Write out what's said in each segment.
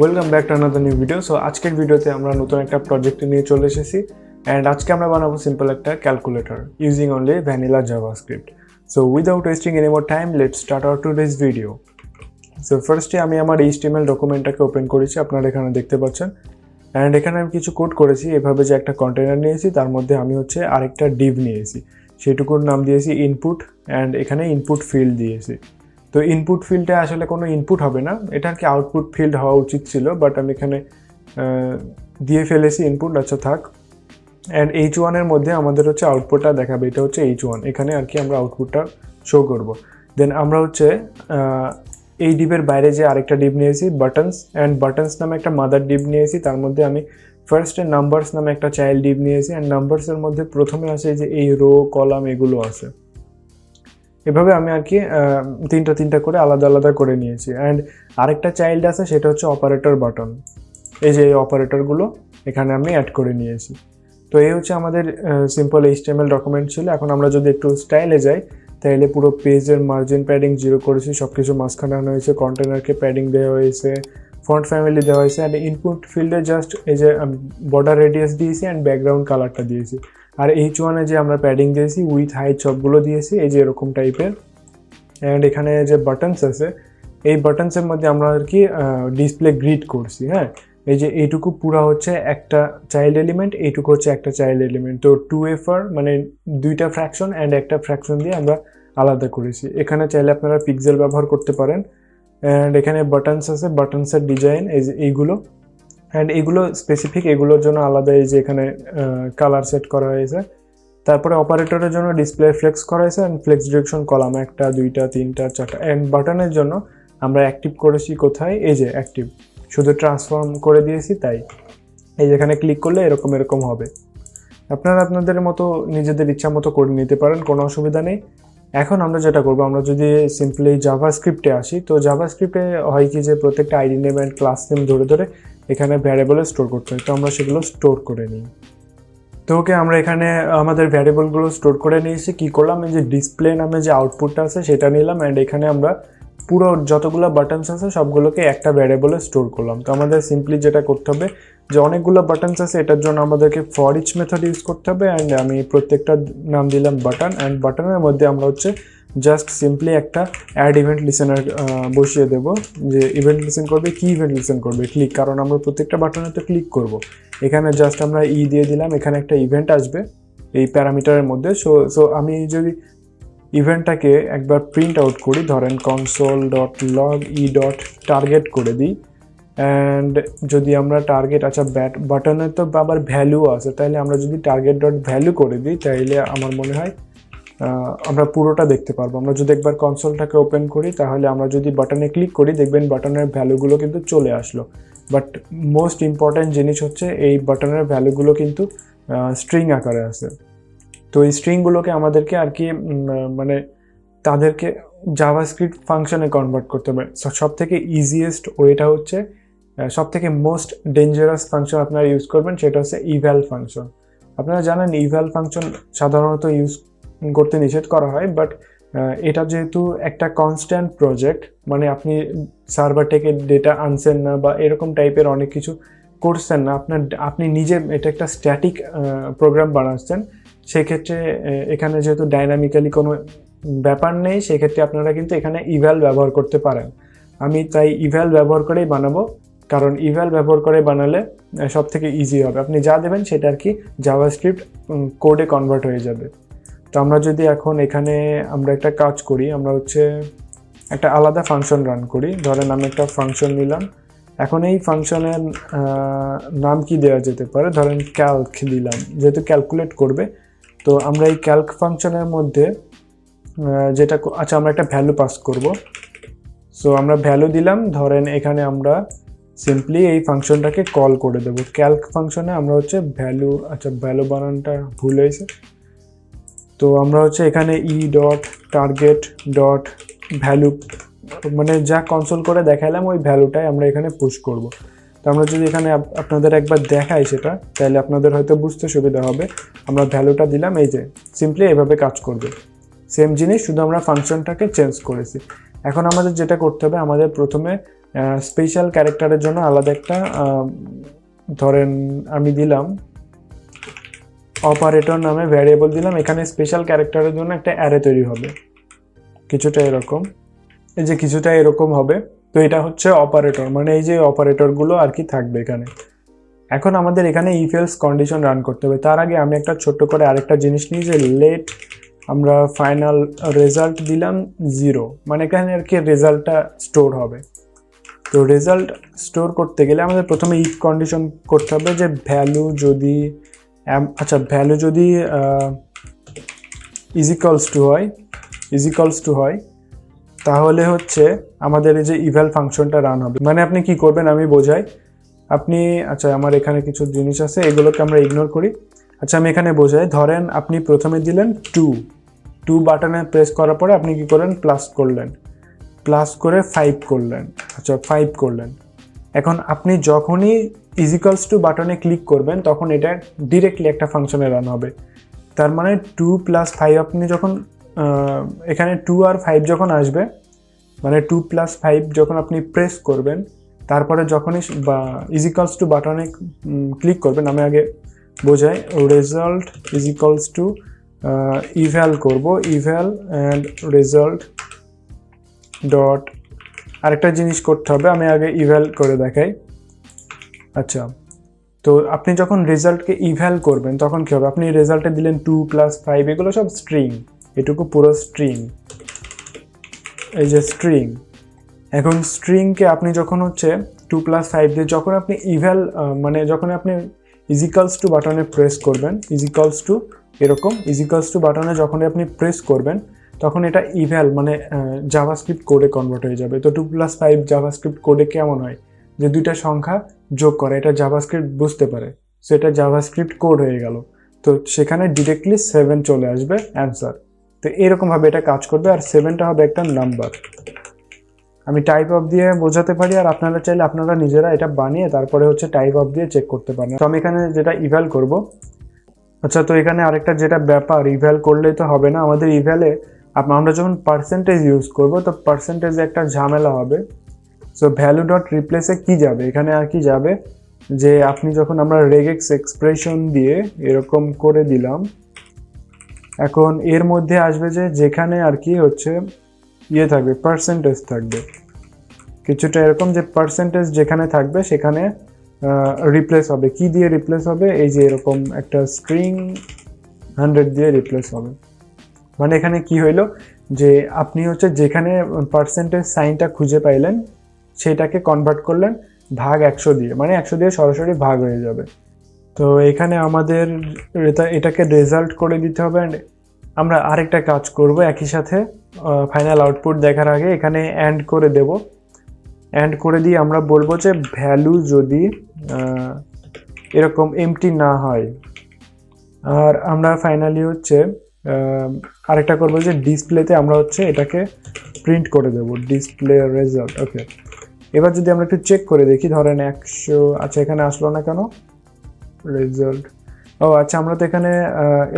Welcome back to another new video. So আজকের ভিডিওতে আমরা নতুন একটা প্রজেক্ট নিয়ে চলে এসেছি অ্যান্ড আজকে আমরা বানাবো সিম্পল একটা calculator using only vanilla JavaScript. So without wasting any more time let's start our today's video. So ফার্স্টে আমি আমার HTML ডকুমেন্টটাকে ওপেন করেছি, আপনারা এখানে দেখতে পাচ্ছেন। অ্যান্ড এখানে আমি কিছু কোড করেছি, এভাবে যে একটা কন্টেনার নিয়েছি তার মধ্যে আমি আরেকটা ডিভ নিয়েছি, সেটুকুর নাম দিয়েছি ইনপুট অ্যান্ড এখানে ইনপুট ফিল্ড দিয়েছি। তো ইনপুট ফিল্ডে আসলে কোনো ইনপুট হবে না, এটা আর কি আউটপুট ফিল্ড হওয়া উচিত ছিল, বাট আমি এখানে দিয়ে ফেলেছি ইনপুট। আচ্ছা থাক। অ্যান্ড H1 এর মধ্যে আমাদের আউটপুটটা দেখাবে, এটা H1, এখানে আর কি আমরা আউটপুটটা শো করব। দেন আমরা এই ডিভের বাইরে যে আরেকটা ডিভ নিয়েছি বাটনস, অ্যান্ড বাটনস নামে একটা মাদার ডিভ নিয়েছি, তার মধ্যে আমি ফার্স্টে নাম্বারস নামে একটা চাইল্ড ডিভ নিয়েছি। অ্যান্ড নাম্বারসের মধ্যে প্রথমে আছে যে এই রো কলাম এগুলো আছে, এভাবে আমি আর কি তিনটা করে আলাদা আলাদা করে নিয়েছি। অ্যান্ড আরেকটা চাইল্ড আছে, সেটা অপারেটর বাটন, এই যে এই অপারেটরগুলো এখানে আমি অ্যাড করে নিয়েছি। তো এই আমাদের সিম্পল HTML ডকুমেন্ট ছিল। এখন আমরা যদি একটু স্টাইলে যাই, তাহলে পুরো পেজের মার্জিন প্যাডিং 0 করেছি, সব কিছু মাঝখানে আনা হয়েছে, কন্টেনারকে প্যাডিং দেওয়া হয়েছে, ফন্ট ফ্যামিলি দেওয়া হয়েছে। অ্যান্ড ইনপুট ফিল্ডে জাস্ট এই যে বর্ডার রেডিয়াস দিয়েছি অ্যান্ড ব্যাকগ্রাউন্ড কালারটা দিয়েছি। আর H1-এ যে আমরা প্যাডিং দিয়েছি উইথ হাইট সবগুলো দিয়েছি এই যে এরকম টাইপের। অ্যান্ড এখানে যে বাটনস আছে, এই বাটনসের মধ্যে আমরা আর কি ডিসপ্লে গ্রিড করছি। হ্যাঁ, এই যে এইটুকু পুরা একটা চাইল্ড এলিমেন্ট, এইটুকু একটা চাইল্ড এলিমেন্ট। তো 2FR মানে দুইটা ফ্র্যাকশন অ্যান্ড একটা ফ্র্যাকশন দিয়ে আমরা আলাদা করেছি। এখানে চাইলে আপনারা পিক্সেল ব্যবহার করতে পারেন। অ্যান্ড এখানে বাটনস আছে, বাটনসের ডিজাইন এই যে এইগুলো, অ্যান্ড এগুলো স্পেসিফিক, এগুলোর জন্য আলাদা এই যে এখানে কালার সেট করা হয়েছে। তারপরে অপারেটরের জন্য ডিসপ্লে ফ্লেক্স করা হয়েছে and flex direction column 1, 2, 3, 4। And বাটনের জন্য আমরা অ্যাক্টিভ করেছি কোথায়, এই যে অ্যাক্টিভ, শুধু ট্রান্সফর্ম করে দিয়েছি। তাই এই যেখানে ক্লিক করলে এরকম হবে। আপনারা আপনাদের মতো নিজেদের ইচ্ছা মতো করে নিতে পারেন, কোনো অসুবিধা নেই। এখন আমরা যেটা করবো, আমরা যদি সিম্পলি জাভাস্ক্রিপ্টে আসি, তো জাভাস্ক্রিপ্টে হয় কি যে প্রত্যেকটা ID name and class name ধরে এখানে ভ্যারিয়েবলে স্টোর করতে হয়। তো আমরা সেগুলো স্টোর করে নিই। তো আমরা এখানে আমাদের ভ্যারিয়েবলগুলো স্টোর করে নিয়েছি। কী করলাম, এই যে ডিসপ্লে নামে যে আউটপুটটা আছে সেটা নিলাম, অ্যান্ড এখানে আমরা পুরো যতগুলো বাটনস আছে সবগুলোকে একটা ভ্যারিয়েবলে স্টোর করলাম। তো আমাদের সিম্পলি যেটা করতে হবে, যে অনেকগুলো বাটনস আছে, এটার জন্য আমাদেরকে ফর ইচ মেথড ইউজ করতে হবে। অ্যান্ড আমি প্রত্যেকটা নাম দিলাম বাটন, অ্যান্ড বাটনের মধ্যে আমরা জাস্ট সিম্পলি একটা অ্যাড ইভেন্ট লিসেনার বসিয়ে দেব, যে ইভেন্ট লিসেন করবে। কি ইভেন্ট লিসেন করবে? ক্লিক, কারণ আমরা প্রত্যেকটা বাটনে তো ক্লিক করব। এখানে জাস্ট আমরা দিয়ে দিলাম, এখানে একটা ইভেন্ট আসবে এই প্যারামিটারের মধ্যে। সো আমি যদি ইভেন্টটাকে একবার প্রিন্ট আউট করি, ধরেন console.log.target করে দিই। অ্যান্ড যদি আমরা টার্গেট, আচ্ছা বাটনে তো আবার ভ্যালু আছে, তাহলে আমরা যদি target.value করে দিই, তাহলে আমার মনে হয় আমরা পুরোটা দেখতে পারবো। আমরা যদি একবার কনসোলটাকে ওপেন করি, তাহলে আমরা যদি বাটনে ক্লিক করি, দেখবেন বাটনের ভ্যালুগুলো কিন্তু চলে আসলো। বাট মোস্ট ইম্পর্ট্যান্ট জিনিস এই বাটনের ভ্যালুগুলো কিন্তু স্ট্রিং আকারে আছে। তো এই স্ট্রিংগুলোকে আমাদেরকে আর কি মানে তাদেরকে জাভাস্ক্রিপ্ট ফাংশনে কনভার্ট করতে হবে। সব থেকে ইজিয়েস্ট ওয়েটা সব থেকে মোস্ট ডেঞ্জারাস ফাংশন আপনারা ইউজ করবেন, সেটা ইভ্যাল ফাংশন। আপনারা জানেন ইভ্যাল ফাংশন সাধারণত ইউজ করতে নিষেধ করা হয়, বাট এটা যেহেতু একটা কনস্ট্যান্ট প্রজেক্ট, মানে আপনি সার্ভার থেকে ডেটা আনছেন না বা এরকম টাইপের অনেক কিছু করছেন না, আপনি নিজে এটা একটা স্ট্যাটিক প্রোগ্রাম বানাচ্ছেন, সেক্ষেত্রে এখানে যেহেতু ডাইনামিক্যালি কোনো ব্যাপার নেই, সেক্ষেত্রে আপনারা কিন্তু এখানে ইভ্যাল ব্যবহার করতে পারেন। আমি তাই ইভ্যাল ব্যবহার করেই বানাবো, কারণ ইভ্যাল ব্যবহার করে বানালে সব থেকে ইজি হবে। আপনি যা দেবেন সেটা আর কি জাভাস্ক্রিপ্ট কোডে কনভার্ট হয়ে যাবে। তো আমরা যদি এখন এখানে আমরা একটা কাজ করি, আমরা একটা আলাদা ফাংশন রান করি। ধরেন আমি একটা ফাংশন নিলাম, এখন এই ফাংশনের নাম কি দেওয়া যেতে পারে, ধরেন ক্যালক দিলাম, যেহেতু ক্যালকুলেট করবে। তো আমরা এই ক্যালক ফাংশনের মধ্যে যেটা, আচ্ছা আমরা একটা ভ্যালু পাস করব। সো আমরা ভ্যালু দিলাম, ধরেন এখানে আমরা সিম্পলি এই ফাংশনটাকে কল করে দেবো। ক্যালক ফাংশনে আমরা ভ্যালু, আচ্ছা ভ্যালু বানানটা ভুল হয়েছে। তো আমরা এখানে e.target.value মানে যা কনসোল করে দেখালাম ওই ভ্যালুটাই আমরা এখানে পুশ করব। তো আমরা যদি এখানে আপনাদের একবার দেখাই সেটা, তাহলে আপনাদের হয়তো বুঝতে সুবিধা হবে। আমরা ভ্যালুটা দিলাম, এই যে সিম্পলি এভাবে কাজ করবে। সেম জিনিস, শুধু আমরা ফাংশনটাকে চেঞ্জ করেছি। এখন আমাদের যেটা করতে হবে, আমাদের প্রথমে স্পেশাল ক্যারেক্টারের জন্য আলাদা একটা ধরেন আমি দিলাম অপারেটর নামে ভ্যারিয়েবল দিলাম, এখানে স্পেশাল ক্যারেক্টারের জন্য একটা অ্যারে তৈরি হবে কিছুটা এরকম, এই যে কিছুটা এরকম হবে। তো এটা হচ্ছে অপারেটর, মানে এই যে অপারেটরগুলো আর কি থাকবে এখানে। এখন আমাদের এখানে ইফ এলস কন্ডিশন রান করতে হবে। তার আগে আমি একটা ছোট্ট করে আরেকটা জিনিস নিই, যে লেট আমরা ফাইনাল রেজাল্ট দিলাম 0, মানে এখানে আর কি রেজাল্টটা স্টোর হবে। তো রেজাল্ট স্টোর করতে গেলে আমাদের প্রথমে ইফ কন্ডিশন করতে হবে যে ভ্যালু যদি ভ্যালু যদি ইজিক্যালস টু হয় তাহলে হচ্ছে আমাদের এই যে ইভ্যাল ফাংশনটা রান হবে। মানে আপনি কি করবেন আমি বোঝাই। আপনি আমার এখানে কিছু জিনিস আছে, এগুলোকে আমরা ইগনোর করি। আমি এখানে বোঝাই, ধরেন আপনি প্রথমে দিলেন 2 বাটনে প্রেস করার পরে আপনি কি করলেন প্লাস করে 5 করলেন। 5 করলেন। এখন আপনি যখনই ইজিক্যালস টু বাটনে ক্লিক করবেন তখন এটা ডিরেক্টলি একটা ফাংশনে রান হবে। তার মানে 2 + 5 আপনি যখন এখানে 2 আর 5 যখন আসবে, মানে 2 + 5 যখন আপনি প্রেস করবেন, তারপরে যখনই ইজিক্যালস টু বাটনে ক্লিক করবেন, আমি আগে বোঝাই, রেজাল্ট ইজিক্যালস টু ইভ্যাল করব, ইভ্যাল অ্যান্ড রেজাল্ট ডট আরেকটা জিনিস করতে হবে, আমি আগে ইভ্যাল করে দেখাই। তো আপনি যখন রেজাল্টকে ইভ্যাল করবেন তখন কী হবে, আপনি রেজাল্টে দিলেন 2 + 5, এগুলো সব স্ট্রিং, এটুকু পুরো স্ট্রিং, এই যে স্ট্রিং। এখন স্ট্রিংকে আপনি যখন 2 + 5 দিয়ে যখন আপনি ইভ্যাল মানে যখন আপনি ইজিক্যালস টু বাটনে প্রেস করবেন, ইজিক্যালস টু বাটনে যখন আপনি প্রেস করবেন তখন এটা ইভ্যাল মানে জাভাস্ক্রিপ্ট কোডে কনভার্ট হয়ে যাবে। তো 2 + 5 জাভাস্ক্রিপ্ট কোডে কেমন হয়, যে দুইটা সংখ্যা যোগ করে, এটা জাভাস্ক্রিপ্ট বুঝতে পারে, সো এটা জাভাস্ক্রিপ্ট কোড হয়ে গেল। তো সেখানে ডিরেক্টলি 7 চলে আসবে অ্যান্সার। তো এরকমভাবে এটা কাজ করবে, আর 7টা হবে একটা নাম্বার। আমি টাইপ অফ দিয়ে বোঝাতে পারি, আর আপনারা চাইলে আপনারা নিজেরা এটা বানিয়ে তারপরে টাইপ অফ দিয়ে চেক করতে পারেন। তো আমি এখানে যেটা ইভ্যাল করব, তো এখানে আরেকটা যেটা ব্যাপার, ইভ্যাল করলেই তো হবে না, আমাদের ইভ্যালে আমরা যখন পার্সেন্টেজ ইউজ করব তো পার্সেন্টেজে একটা ঝামেলা হবে। সো ভ্যালু ডট রিপ্লেসে কি যাবে, এখানে আর কি যাবে, যে আপনি যখন আমরা রেগেক্স এক্সপ্রেশন দিয়ে এরকম করে দিলাম, এখন এর মধ্যে আসবে যে যেখানে আর কি থাকবে, পার্সেন্টেজ থাকবে কিছুটা এরকম, যে পার্সেন্টেজ যেখানে থাকবে সেখানে রিপ্লেস হবে। কি দিয়ে রিপ্লেস হবে, এই যে এরকম একটা স্ট্রিং 100 দিয়ে রিপ্লেস হবে। মানে এখানে কি হইলো, যে আপনি যেখানে পার্সেন্টেজ সাইনটা খুঁজে পাইলেন সেটাকে কনভার্ট করলেন ভাগ 100 দিয়ে, মানে 100 দিয়ে সরাসরি ভাগ হয়ে যাবে। তো এখানে আমাদের এটাকে রেজাল্ট করে দিতে হবে। অ্যান্ড আমরা আরেকটা কাজ করব, একই সাথে ফাইনাল আউটপুট দেখার আগে এখানে অ্যান্ড করে দেব। অ্যান্ড করে দিয়ে আমরা বলবো যে ভ্যালু যদি এরকম এমটি না হয়, আর আমরা ফাইনালি আরেকটা করবো যে ডিসপ্লেতে আমরা এটাকে প্রিন্ট করে দেব, ডিসপ্লে রেজাল্ট। ওকে, এবার যদি আমরা একটু চেক করে দেখি, ধরেন 100, এখানে আসলো না কেন রেজাল্ট? আমরা তো এখানে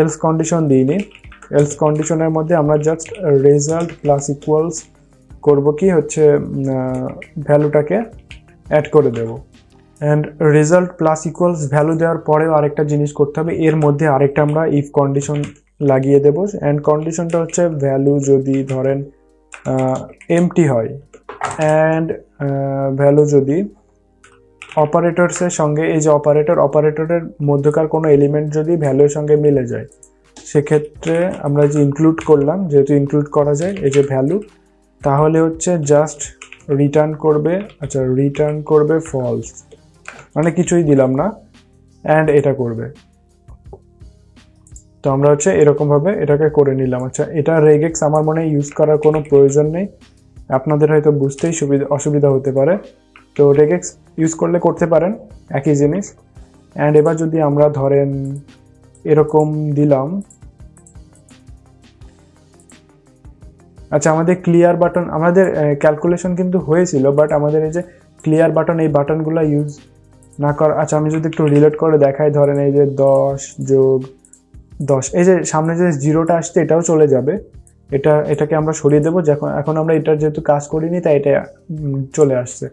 এলস কন্ডিশন দিইনি। এলস কন্ডিশনের মধ্যে আমরা জাস্ট রেজাল্ট প্লাস ইকুয়ালস করবো কি ভ্যালুটাকে অ্যাড করে দেব। And result plus equals value দেওয়ার পরেও আরেকটা জিনিস করতে হবে, এর মধ্যে আরেকটা আমরা ইফ কন্ডিশন লাগিয়ে দেব। অ্যান্ড কন্ডিশনটা ভ্যালু যদি ধরেন এমটি হয়, অ্যান্ড ভ্যালু যদি অপারেটরসের সঙ্গে, এই যে অপারেটরের মধ্যকার কোনো এলিমেন্ট যদি ভ্যালুর সঙ্গে মিলে যায়, সেক্ষেত্রে আমরা যে ইনক্লুড করলাম, যেহেতু ইনক্লুড করা যায় এই যে ভ্যালু, তাহলে জাস্ট রিটার্ন করবে ফলস, মানে কিছুই দিলাম না, অ্যান্ড এটা করবে। তো আমরা এরকমভাবে এটাকে করে নিলাম। এটা রেগেক্স আমার মনে ইউজ করার কোনো প্রয়োজন নেই, আপনাদের হয়তো বুঝতেই অসুবিধা হতে পারে। তো রেগেক্স ইউজ করলে করতে পারেন একই জিনিস। অ্যান্ড এবার যদি আমরা ধরেন এরকম দিলাম, আমাদের ক্লিয়ার বাটন, আমাদের ক্যালকুলেশন কিন্তু হয়েছিল, বাট আমাদের এই যে ক্লিয়ার বাটন, এই বাটনগুলো ইউজ না করা। আমি যদি একটু রিলেট করে দেখাই, ধরেন এই যে 10 + 10, এই যে সামনে যে 0টা আসছে এটাও চলে যাবে, এটাকে আমরা সরিয়ে দেবো। যখন এখন আমরা এটার যেহেতু কাজ করিনি তাই এটা চলে আসছে।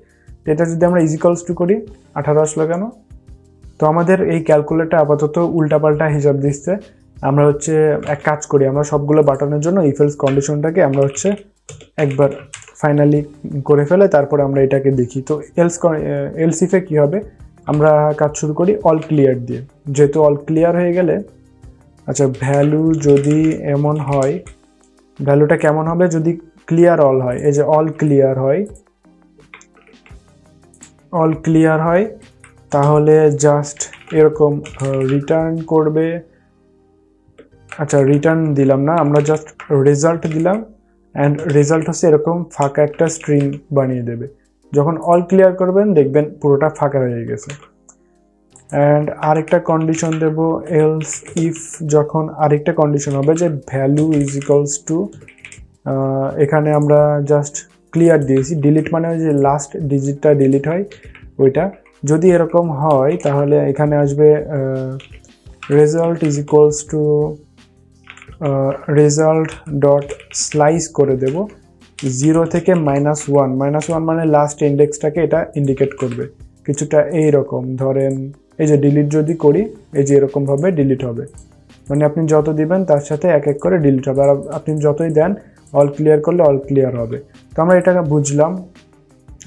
তো এটা যদি আমরা ইজিক্যালস টু করি, 18 আসলো কেন? তো আমাদের এই ক্যালকুলেটর আপাতত উল্টাপাল্টা হিসাব দিচ্ছে। আমরা হচ্ছে এক কাজ করি, আমরা সবগুলো বাটনের জন্য ইফ এলস কন্ডিশনটাকে আমরা হচ্ছে একবার ফাইনালি করে ফেলে, তারপরে আমরা এটাকে দেখি। তো এলস ইফে কী হবে, আমরা কাজ শুরু করি অল ক্লিয়ার দিয়ে। যেহেতু অল ক্লিয়ার হয়ে গেলে, আচ্ছা ভ্যালু যদি এমন হয়, ভ্যালুটা কেমন হবে যদি ক্লিয়ার অল হয়, এই যে অল ক্লিয়ার হয় তাহলে জাস্ট এরকম রিটার্ন করবে। আচ্ছা রিটার্ন দিলাম না, আমরা জাস্ট রেজাল্ট দিলাম, অ্যান্ড রেজাল্ট হচ্ছে এরকম ফাঁকা একটা স্ট্রিং বানিয়ে দেবে। যখন অল ক্লিয়ার করবেন দেখবেন পুরোটা ফাঁকা হয়ে গেছে। অ্যান্ড আরেকটা কন্ডিশন দেব, এলস ইফ যখন আরেকটা কন্ডিশন হবে যে ভ্যালু ইজ ইকুয়ালস টু, এখানে আমরা জাস্ট ক্লিয়ার দিয়েছি, ডিলিট মানে যে লাস্ট ডিজিটটা ডিলিট হয় ওইটা। যদি এরকম হয় তাহলে এখানে আসবে result is equals to result dot slice করে দেব 0 থেকে -1। -1 মানে লাস্ট ইন্ডেক্সটাকে এটা ইন্ডিকেট করবে কিছুটা এইরকম। ধরেন এই যে ডিলিট যদি করি, এই যে এরকমভাবে ডিলিট হবে, মানে আপনি যত দিবেন তার সাথে এক এক করে ডিলিট হবে। আর আপনি যতই দেন অল ক্লিয়ার করলে অল ক্লিয়ার হবে। তো আমরা এটা বুঝলাম,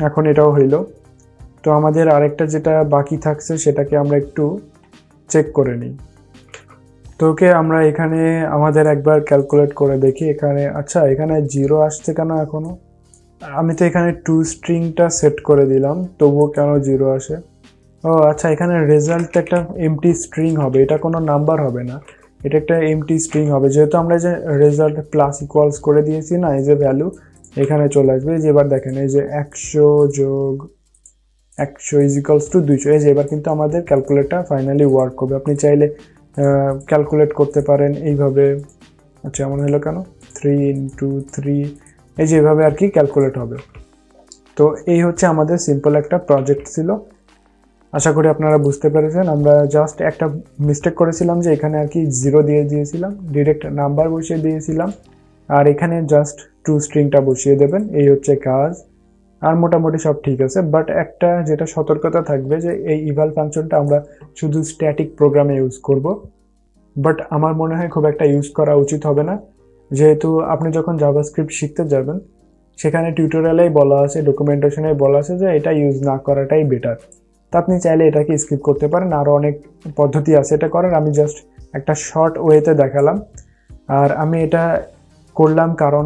এখন এটাও হইলো। তো আমাদের আরেকটা যেটা বাকি থাকছে সেটাকে আমরা একটু চেক করে নিই। তো ওকে, আমরা এখানে আমাদের একবার ক্যালকুলেট করে দেখি এখানে। আচ্ছা এখানে 0 আসছে কেন এখনও? আমি তো এখানে টু স্ট্রিংটা সেট করে দিলাম, তবুও কেন 0 আসে? ও আচ্ছা, এখানে রেজাল্ট একটা এমটি স্ট্রিং হবে, এটা কোনো নাম্বার হবে না, এটা একটা এমটি স্ট্রিং হবে। যেহেতু আমরা যে রেজাল্ট প্লাস ইকুয়ালস করে দিয়েছি না, এই যে ভ্যালু এখানে চলে আসবে। এই যে এবার দেখেন, এই যে 100 যোগ 100 ইজ ইকুয়ালস টু 200। এই যে এবার কিন্তু আমাদের ক্যালকুলেটর ফাইনালি ওয়ার্ক করবে। আপনি চাইলে ক্যালকুলেট করতে পারেন এইভাবে। আচ্ছা এমন হলো কেন? 3 × 3, এই যে এভাবে আর কি ক্যালকুলেট হবে। তো এই হচ্ছে আমাদের সিম্পল একটা প্রজেক্ট ছিল। আশা করি আপনারা বুঝতে পেরেছেন। আমরা জাস্ট একটা মিস্টেক করেছিলাম যে এখানে আর কি 0 দিয়ে দিয়েছিলাম, ডিরেক্ট নাম্বার বসিয়ে দিয়েছিলাম, আর এখানে জাস্ট টু স্ট্রিংটা বসিয়ে দেবেন, এই হচ্ছে কাজ। আর মোটামুটি সব ঠিক আছে, বাট একটা যেটা সতর্কতা থাকবে যে এই ইভাল ফাংশনটা আমরা শুধু স্ট্যাটিক প্রোগ্রামে ইউজ করব, বাট আমার মনে হয় খুব একটা ইউজ করা উচিত হবে না। যেহেতু আপনি যখন জাভাস্ক্রিপ্ট শিখতে যাবেন সেখানে টিউটোরিয়ালেই বলা আছে, ডকুমেন্টেশনে বলা আছে যে এটা ইউজ না করাটাই বেটার। তা আপনি চাইলে এটাকে স্কিপ করতে পারেন, আরও অনেক পদ্ধতি আছে এটা করার। আমি জাস্ট একটা শর্ট ওয়েতে দেখালাম। আর আমি এটা করলাম কারণ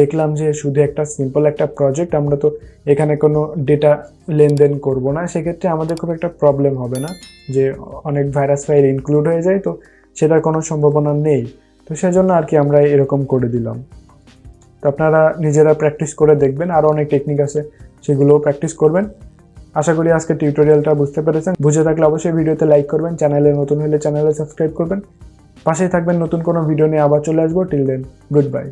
দেখলাম যে শুধু একটা সিম্পল একটা প্রজেক্ট, আমরা তো এখানে কোনো ডেটা লেনদেন করব না, সেক্ষেত্রে আমাদের খুব একটা প্রবলেম হবে না যে অনেক ভাইরাস ফাইল ইনক্লুড হয়ে যায়, তো সেটার কোনো সম্ভাবনা নেই। তো সেজন্য আর কি আমরা এরকম করে দিলাম। তো আপনারা নিজেরা প্র্যাকটিস করে দেখবেন, আরও অনেক টেকনিক আছে সেগুলোও প্র্যাকটিস করবেন। আশা করি আজকে টিউটোরিয়ালটা বুঝতে পেরেছেন। বুঝে থাকলে অবশ্যই ভিডিওতে লাইক করবেন, চ্যানেলে নতুন হলে চ্যানেলে সাবস্ক্রাইব করবেন, পাশেই থাকবেন। নতুন কোনো ভিডিও নিয়ে আবার চলে আসবো। Till then, good bye.